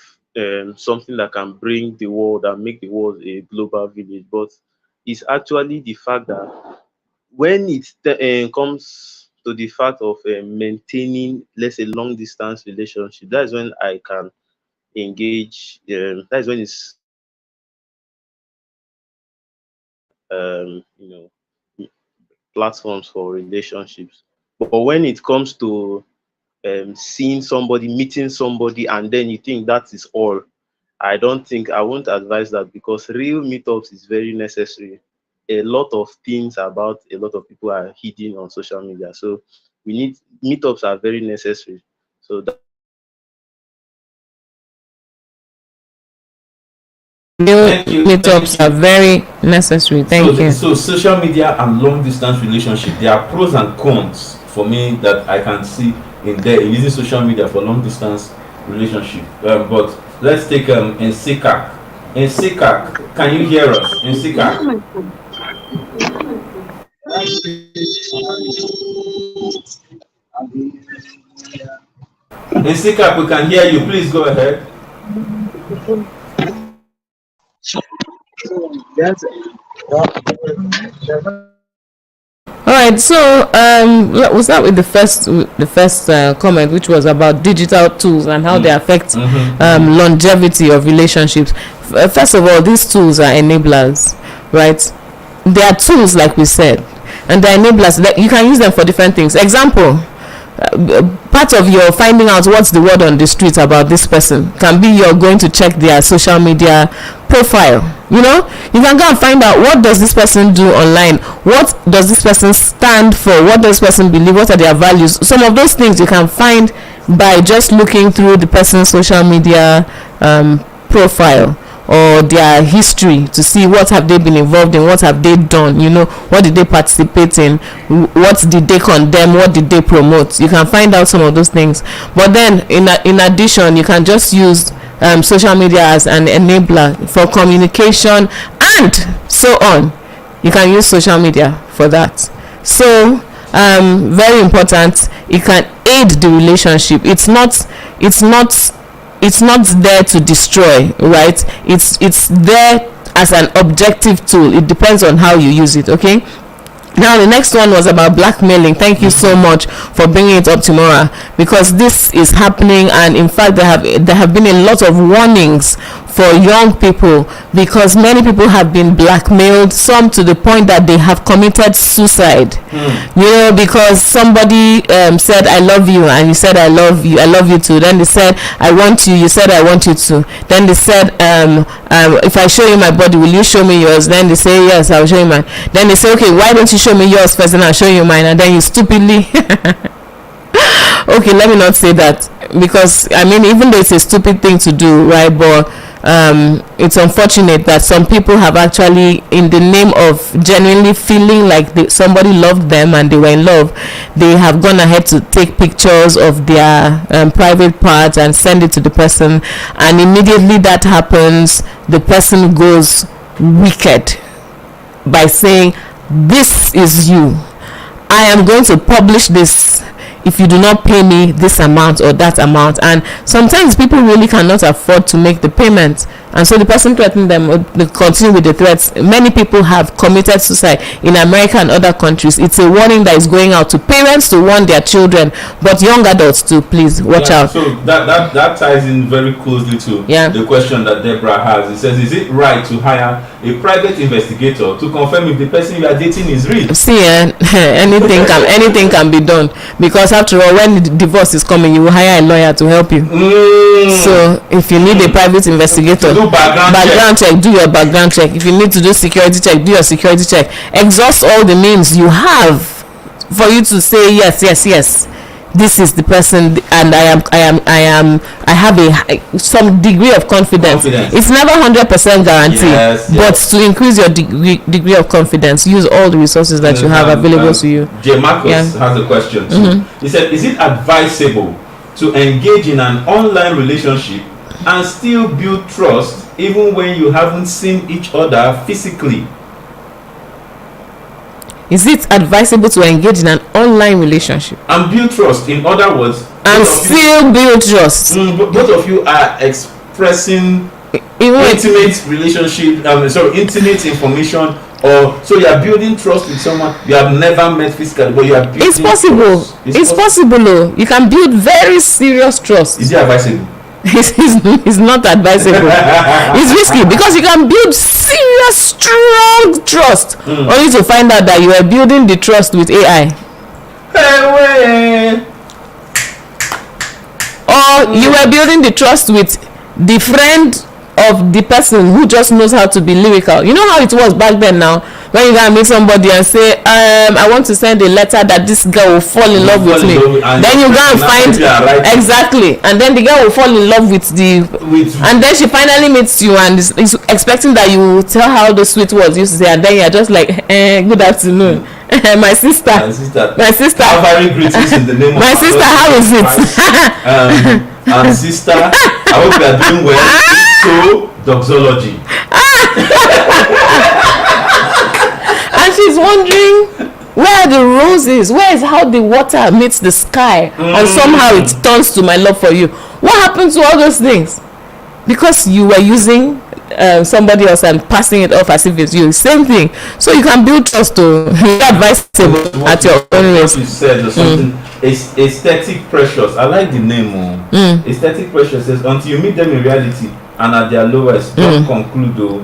something that can bring the world and make the world a global village, but it's actually the fact that when it comes to the fact of maintaining, let's say, long distance relationship, that's when I can engage. That's when it's um, you know platforms for relationships. But when it comes to seeing somebody, meeting somebody, and then you think that is all, I won't advise that, because real meetups is very necessary. A lot of things about a lot of people are hidden on social media. So we need meetups are very necessary. So that, Thank you. Meetups are very necessary. Thank you. So social media and long distance relationship, there are pros and cons for me that I can see in using social media for long distance relationship. But let's take Nsika. Nsika, can you hear us? Nsika. Nsika, we can hear you. Please go ahead. All right, so we'll start with the first comment, which was about digital tools and how they affect longevity of relationships. First of all, these tools are enablers, right? They are tools, like we said, and they're enablers. You can use them for different things. Example, part of your finding out what's the word on the street about this person can be you're going to check their social media profile. You can go and find out, what does this person do online, what does this person stand for, what does this person believe, what are their values. Some of those things you can find by just looking through the person's social media profile or their history to see what have they been involved in, what have they done, what did they participate in, what did they condemn, what did they promote. You can find out some of those things. But then in addition, you can just use social media as an enabler for communication and so on. You can use social media for that. So very important, it can aid the relationship. It's not there to destroy, right? It's there as an objective tool. It depends on how you use it. Okay, now the next one was about blackmailing. Thank you so much for bringing it up, Timora, because this is happening, and in fact there have been a lot of warnings for young people, because many people have been blackmailed, some to the point that they have committed suicide. Because somebody said I love you, and you said I love you too. Then they said I want you said I want you too. Then they said if I show you my body, will you show me yours? Then they say yes, I'll show you mine. Then they say, okay, why don't you show me yours first and I'll show you mine? And then you stupidly okay, let me not say that, because even though it's a stupid thing to do, right, but it's unfortunate that some people have actually, in the name of genuinely feeling like somebody loved them and they were in love, they have gone ahead to take pictures of their private parts and send it to the person, and immediately that happens, the person goes wicked by saying, this is you, I am going to publish this if you do not pay me this amount or that amount. And sometimes people really cannot afford to make the payment. And so the person threatening them they continue with the threats. Many people have committed suicide in America and other countries. It's a warning that is going out to parents to warn their children, but young adults too, please watch out. So that ties in very closely to the question that Deborah has. It says, is it right to hire a private investigator to confirm if the person you are dating is real? See, anything can be done, because after all, when the divorce is coming, you will hire a lawyer to help you. So if you need a private investigator, do background check, do your background check. If you need to do security check, do your security check. Exhaust all the means you have for you to say yes, this is the person, and I have some degree of confidence. It's never 100% guarantee, but to increase your degree of confidence, use all the resources that you have available to you. J. Marcus has a question too. He said, is it advisable to engage in an online relationship and still build trust even when you haven't seen each other physically? Is it advisable to engage in an online relationship and build trust? In other words, and still build trust. Both of you are expressing intimate relationship. Intimate information. Or so you are building trust with someone you have never met physically, but you are building. It's possible. It's possible. You can build very serious trust. Is it advisable? It's not advisable. It's risky, because you can build serious, strong trust only to find out that you are building the trust with AI. Or you are building the trust with the friend of the person who just knows how to be lyrical. You know how it was back then now, when you gotta meet somebody and say, I want to send a letter that this girl will fall in love with me. Then you go and find exactly, and then the girl will fall in love with and then she finally meets you and is expecting that you will tell her how the sweet words used to say, and then you're just like, good afternoon. My sister. Calvary greetings in the name of my sister. How is it? And sister, I hope you are doing well. So doxology. And she's wondering where the roses, where is how the water meets the sky, and somehow it turns to my love for you. What happened to all those things? Because you were using somebody else and passing it off as if it's you. Same thing. So you can build trust to advisable at your own risk. You said something. Aesthetic precious. I like the name. Aesthetic precious says, until you meet them in reality and at their lowest, don't conclude though.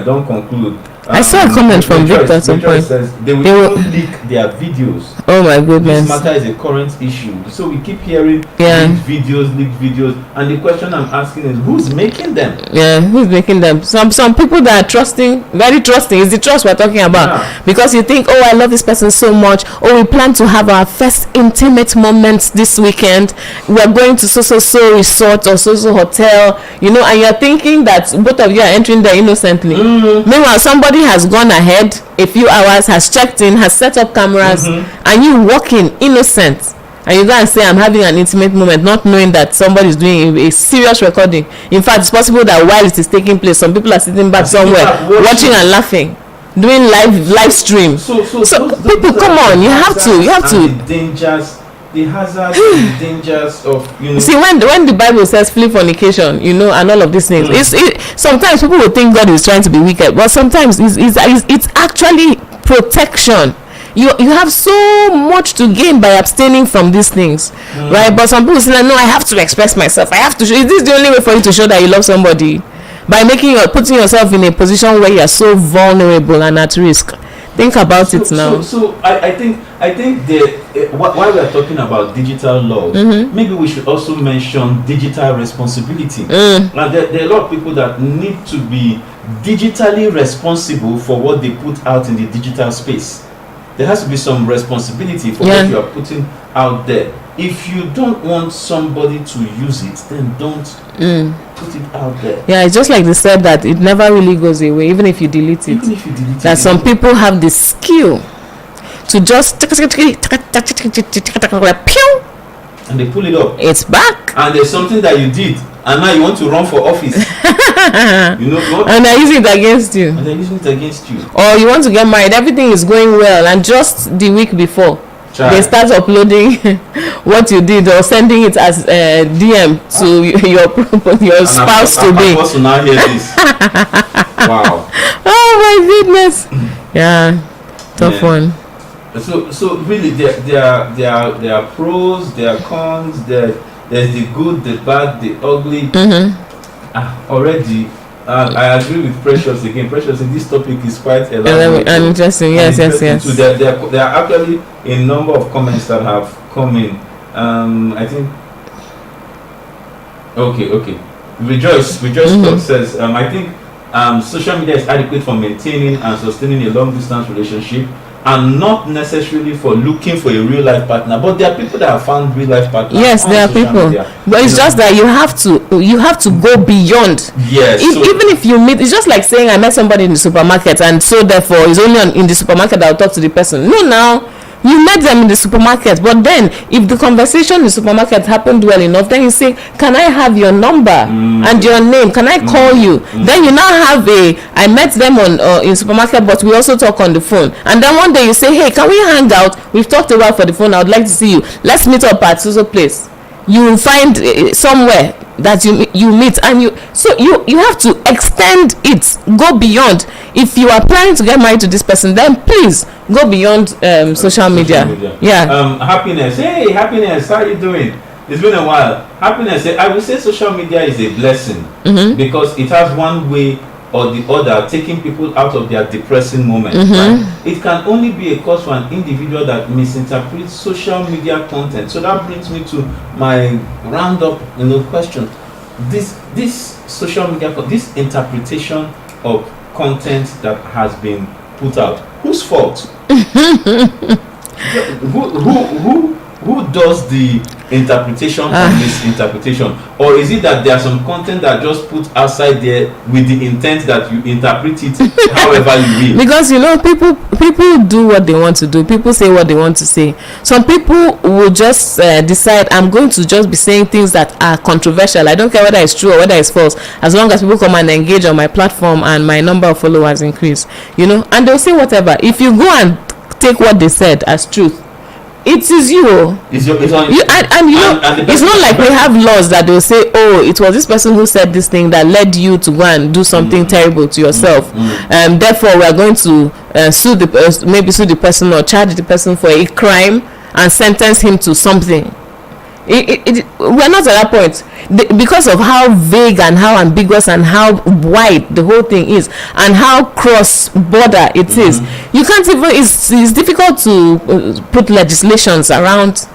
Don't conclude. I saw a comment from Victor at some point. Says they will leak their videos. Oh my goodness. This matter is a current issue. So we keep hearing leaked videos. And the question I'm asking is, who's making them? Yeah, who's making them? Some people that are trusting, very trusting. It's the trust we're talking about. Because you think, I love this person so much. We plan to have our first intimate moments this weekend. We're going to so resort or so hotel, and you're thinking that both of you are entering there innocently. Meanwhile, somebody has gone ahead a few hours, has checked in, has set up cameras, and you walk in innocent, and you go and say, I'm having an intimate moment, not knowing that somebody is doing a serious recording. In fact, it's possible that while it is taking place, some people are sitting back somewhere watching and laughing, doing live stream. So people, come on, you have to the hazards and the dangers of See, when the Bible says flee fornication, and all of these things, sometimes people will think God is trying to be wicked, but sometimes it's actually protection. You have so much to gain by abstaining from these things, right? But some people say, no, I have to express myself. I have to show. Is this the only way for you to show that you love somebody? By putting yourself in a position where you are so vulnerable and at risk. Think about it now. So I think while we are talking about digital laws, maybe we should also mention digital responsibility. Now there are a lot of people that need to be digitally responsible for what they put out in the digital space. There has to be some responsibility for what you are putting out there. If you don't want somebody to use it, then don't put it out there. Yeah, it's just like they said that it never really goes away, even if you delete it. That some people have the skill to just and they pull it up. It's back. And there's something that you did, and now you want to run for office. And they're using it against you. And they're using it against you. Or you want to get married, everything is going well, and just the week before, they start uploading what you did or sending it as DM to your spouse to be. I'm supposed to now hear this. Wow. Oh my goodness. Yeah, tough one. So really, there are pros, there are cons, there's the good, the bad, the ugly. Already, I agree with Precious again. Precious, in this topic is quite elaborate and interesting. Yes. So there are actually a number of comments that have come in. I think. Okay. Rejoice says, I think social media is adequate for maintaining and sustaining a long distance relationship, and not necessarily for looking for a real life partner. But there are people that have found real life partners. Yes, there are people. Media. But it's just that you have to go beyond. Yes. Even if you meet, it's just like saying I met somebody in the supermarket, and so therefore it's only in the supermarket I'll talk to the person. No, now you met them in the supermarket, but then if the conversation in the supermarket happened well enough, then you say, can I have your number and your name? Can I call you? Then you now have I met them in supermarket, but we also talk on the phone. And then one day you say, hey, can we hang out? We've talked a while for the phone. I would like to see you. Let's meet up at so place. You will find somewhere that you meet, and you have to extend it, go beyond. If you are planning to get married to this person, then please go beyond social media. Yeah. Happiness. Hey, Happiness, how are you doing? It's been a while. Happiness, I would say social media is a blessing because it has one way or the other taking people out of their depressing moments. Right? It can only be a cause for an individual that misinterprets social media content. So that brings me to my roundup, question. This social media, this interpretation of content that has been put out, whose fault? Who does the interpretation and misinterpretation? Or is it that there are some content that just put outside there with the intent that you interpret it however you will? Because people do what they want to do. People say what they want to say. Some people will just decide, I'm going to just be saying things that are controversial. I don't care whether it's true or whether it's false, as long as people come and engage on my platform and my number of followers increase. And they'll say whatever. If you go and take what they said as truth, it is you. It's not like we have laws that they'll say, oh, it was this person who said this thing that led you to go and do something terrible to yourself. Therefore, we are going to sue the person or charge the person for a crime and sentence him to something. We're not at that point because of how vague and how ambiguous and how wide the whole thing is and how cross border it is. You can't even. It's difficult to put legislations around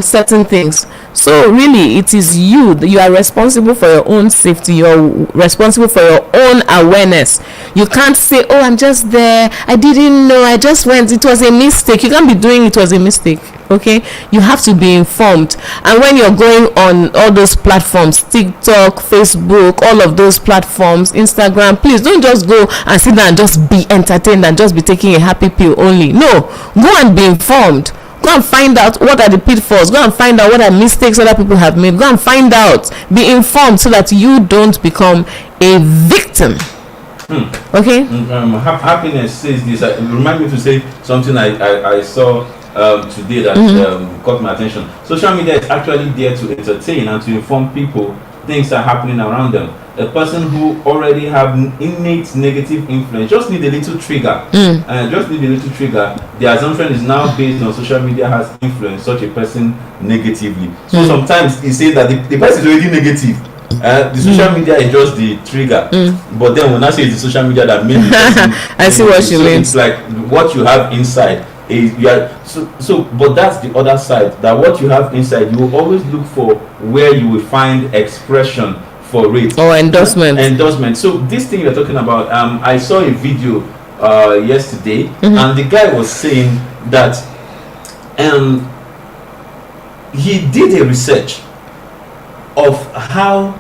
certain things. So really, it is you are responsible for your own safety. You're responsible for your own awareness. You can't say, oh, I'm just there, I didn't know, I just went, it was a mistake. You can't be doing it was a mistake. Okay, you have to be informed. And when you're going on all those platforms, TikTok, Facebook, all of those platforms, Instagram, please don't just go and sit down and just be entertained and just be taking a happy pill only. No, go and be informed. Go and find out what are the pitfalls. Go and find out what are mistakes other people have made. Go and find out. Be informed so that you don't become a victim. Okay? Happiness says this. It reminds me to say something I saw today that caught my attention. Social media is actually there to entertain and to inform people things are happening around them. A person who already have innate negative influence just need a little trigger. The assumption is now based on social media has influenced such a person negatively. So sometimes he says that the person is already negative. The social media is just the trigger. But then when I say it's the social media that made the person I see what you mean. It's like what you have inside. But that's the other side, that what you have inside, you will always look for where you will find expression for it or endorsement. So this thing you're talking about, I saw a video yesterday, and the guy was saying that he did a research of how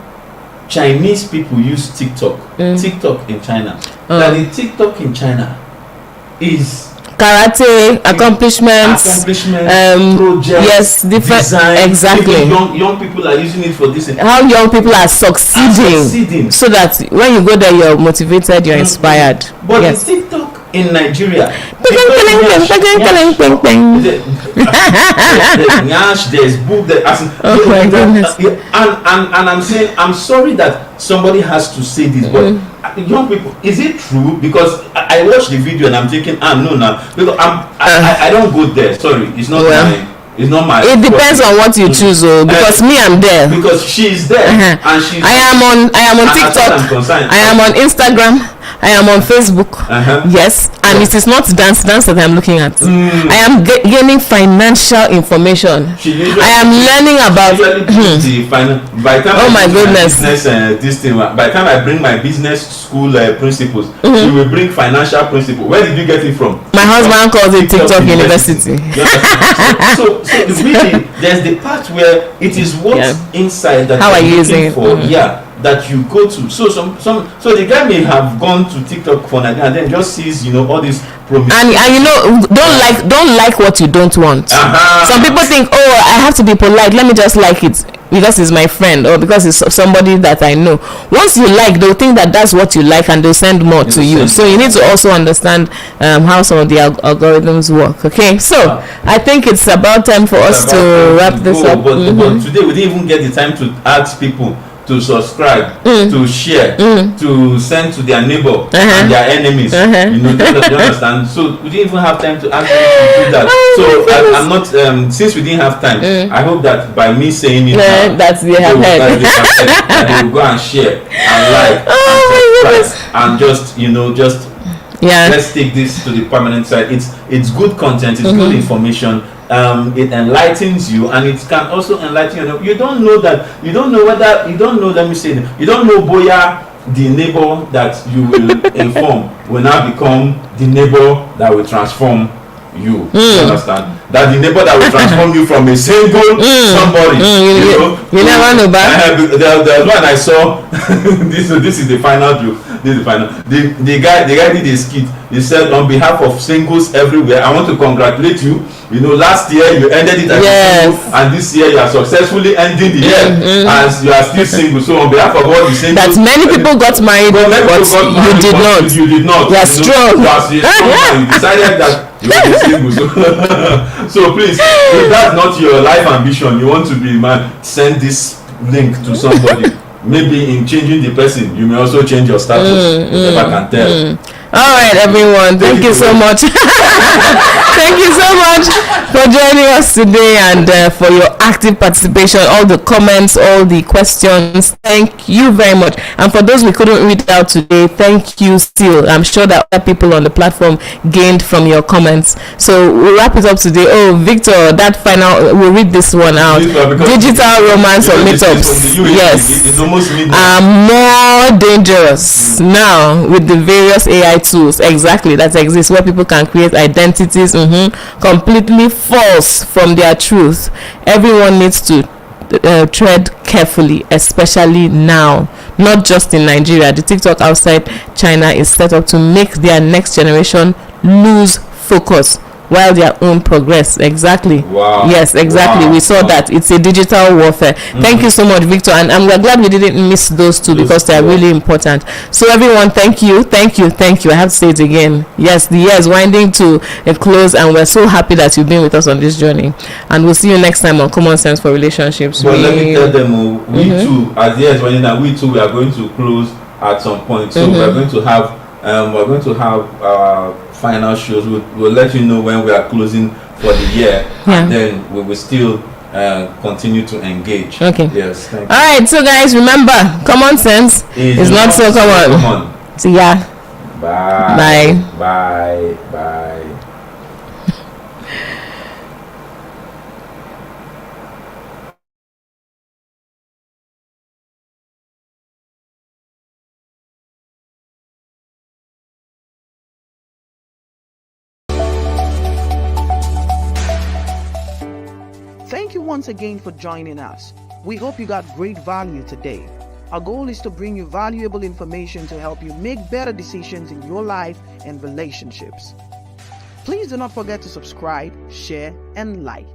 Chinese people use TikTok in China. That the TikTok in China is karate accomplishments projects, yes, different design, exactly. Young people are using it for this. How young people are succeeding, so that when you go there, you're motivated, you're inspired. But the TikTok in Nigeria. There's book that oh my goodness. And I'm saying, I'm sorry that somebody has to say this, but young people, is it true? Because I watched the video and I'm thinking, no, because I don't go there. Sorry, it's not it's not my. It depends on what you choose, because me, I'm there. Because she's there, and she's. I am on TikTok. I am on Instagram. I am on Facebook. Yes, and it is not dance that I'm looking at. I am gaining financial information. I am learning about. By the time oh my goodness! By the time I bring my business school principles, she will bring financial principles. Where did you get it from? My husband calls it TikTok University. So really, there's the part where it is what's inside that how are you using for. That you go to. So so the guy may have gone to TikTok for Nigeria and then just sees all these promises. And don't like what you don't want. Some people think, I have to be polite, let me just like it because it's my friend or because it's somebody that I know. Once you like, they'll think that that's what you like and they'll send more to you. So you need to also understand how some of the algorithms work. Okay, so I think it's about time for us to wrap this up. But today we didn't even get the time to ask people to subscribe, to share, to send to their neighbor and their enemies. You understand? So we didn't even have time to ask them to do that. So I'm not. Since we didn't have time, I hope that by me saying it, that they have heard. That they will go and share and like and subscribe and just let's take this to the permanent side. It's good content. It's good information. It enlightens you and it can also enlighten you. You don't know let me say it, you don't know boya the neighbor that you will inform will now become the neighbor that will transform you. You understand? That the neighbor that will transform you from a single somebody. You never know that. There's one I saw. This is the final joke. This is the final. The guy did a skit. He said, on behalf of singles everywhere, I want to congratulate you. Last year you ended it as a single, and this year you are successfully ending the year as you are still single. So on behalf of all the singles, that many people got married, but you did not. You did not. You are strong. You decided that you are single. So please, if that's not your life ambition, you want to be man, send this link to somebody. Maybe in changing the person, you may also change your status. You never can tell. All right, everyone. Thank you so much. Thank you so much for joining us today and for your active participation, all the comments, all the questions. Thank you very much. And for those we couldn't read out today, thank you still. I'm sure that other people on the platform gained from your comments. So we'll wrap it up today. Oh, Victor, that final, we'll read this one out. Digital romance or meetups, yes, it's almost are more dangerous now with the various AI tools that exist where people can create identities completely false from their truth. Everyone needs to tread carefully, especially now, not just in Nigeria. The TikTok outside China is set up to make their next generation lose focus while their own progress. Exactly. Wow. Yes, exactly. We saw that. It's a digital warfare. Thank you so much, Victor, and I'm glad we didn't miss those two because they are really important. So everyone, thank you. I have to say it again. Yes, the year is winding to a close and we're so happy that you've been with us on this journey, and we'll see you next time on Common Sense for Relationships. But let me tell them, we too, as the year is winding down, we too, we are going to close at some point. So we're going to have final shows. We'll let you know when we are closing for the year, and then we will still continue to engage. Okay. Yes. Thank you. All right. So guys, remember, common sense is not so common. See ya. Bye. Bye. Thank you once again for joining us. We hope you got great value today. Our goal is to bring you valuable information to help you make better decisions in your life and relationships. Please do not forget to subscribe, share, and like.